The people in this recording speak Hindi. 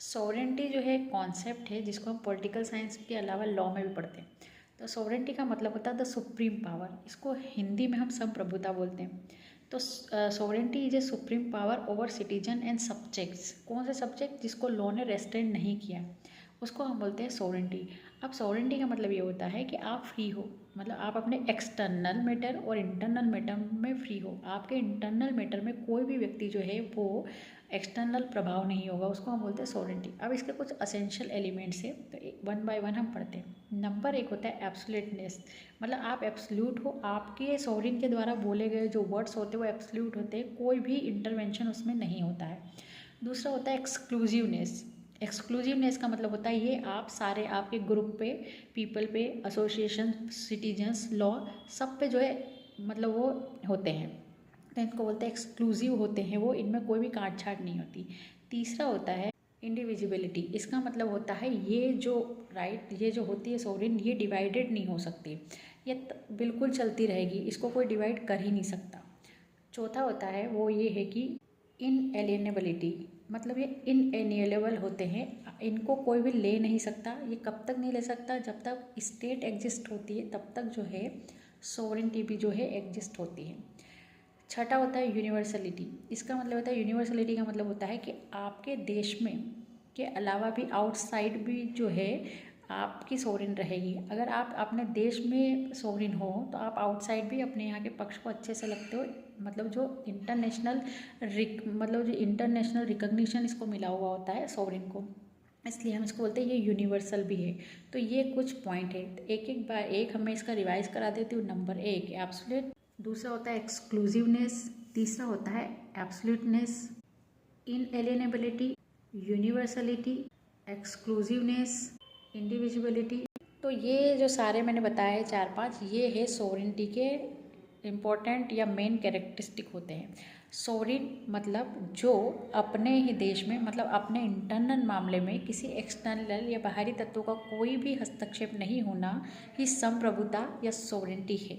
सॉवरेंटी जो है कॉन्सेप्ट है जिसको हम पॉलिटिकल साइंस के अलावा लॉ में भी पढ़ते हैं। तो सॉवरेंटी का मतलब होता है द सुप्रीम पावर, इसको हिंदी में हम संप्रभुता बोलते हैं। तो sovereignty is a supreme power over citizen and subjects. कौन से सब्जेक्ट जिसको लॉ ने रेस्ट्रेंट नहीं किया उसको हम बोलते हैं सॉवरेंटी। अब सॉवरेंटी का मतलब ये होता है कि आप फ्री हो, मतलब आप अपने एक्सटर्नल मैटर और इंटरनल मैटर में फ्री हो। आपके इंटरनल मैटर में कोई भी व्यक्ति जो है वो एक्सटर्नल प्रभाव नहीं होगा, उसको हम बोलते हैं सॉवरेंटी। अब इसके कुछ असेंशियल एलिमेंट्स है, तो वन बाय वन हम पढ़ते हैं। नंबर एक होता है एब्सोल्यूटनेस, मतलब आप एब्सोल्यूट हो, आपके सॉवरेन के द्वारा बोले गए जो वर्ड्स होते हैं वो एब्सोल्यूट होते हैं, कोई भी इंटरवेंशन उसमें नहीं होता है। दूसरा होता है एक्सक्लूसिवनेस। एक्सक्लूसिवनेस का मतलब होता है ये आप सारे आपके ग्रुप पे, पीपल पे, एसोसिएशन, सिटीजन्स, लॉ सब पे जो है मतलब वो होते हैं, तो इनको बोलते हैं एक्सक्लूसिव होते हैं वो, इनमें कोई भी काट छाट नहीं होती। तीसरा होता है इंडिविजिबिलिटी। इसका मतलब होता है ये जो राइट ये जो होती है सोवरेन, ये डिवाइडेड नहीं हो सकती, ये बिल्कुल चलती रहेगी, इसको कोई डिवाइड कर ही नहीं सकता। चौथा होता है वो ये है कि इनएलिएनेबिलिटी, मतलब ये इनएलिएनेबल होते हैं, इनको कोई भी ले नहीं सकता। ये कब तक नहीं ले सकता? जब तक स्टेट एग्जिस्ट होती है तब तक जो है सोवरेनिटी भी जो है एग्जिस्ट होती है। छठा होता है यूनिवर्सलिटी। इसका मतलब होता है यूनिवर्सलिटी का मतलब होता है कि आपके देश में के अलावा भी आउटसाइड भी जो है आपकी सोवरेन रहेगी। अगर आप अपने देश में सोवरेन हो तो आप आउटसाइड भी अपने यहाँ के पक्ष को अच्छे से लगते हो, मतलब जो इंटरनेशनल रिकग्निशन इसको मिला हुआ होता है सोवरेन को, इसलिए हम इसको बोलते हैं ये यूनिवर्सल भी है। तो ये कुछ पॉइंट है, एक एक बार एक हमें इसका रिवाइज करा देती हूँ। नंबर एक एब्सोल्यूट, दूसरा होता है एक्सक्लूसिवनेस, तीसरा होता है एब्सोल्यूटनेस, इनएलिएनेबिलिटी, यूनिवर्सलिटी, एक्सक्लूसिवनेस, इंडिविजिबिलिटी। तो ये जो सारे मैंने बताए हैं चार पांच, ये है सोवरेनिटी के इम्पोर्टेंट या मेन कैरेक्टरिस्टिक होते हैं। सोवरेन मतलब जो अपने ही देश में, मतलब अपने इंटरनल मामले में किसी एक्सटर्नल या बाहरी तत्वों का कोई भी हस्तक्षेप नहीं होना ही संप्रभुता या सोवरेनिटी है।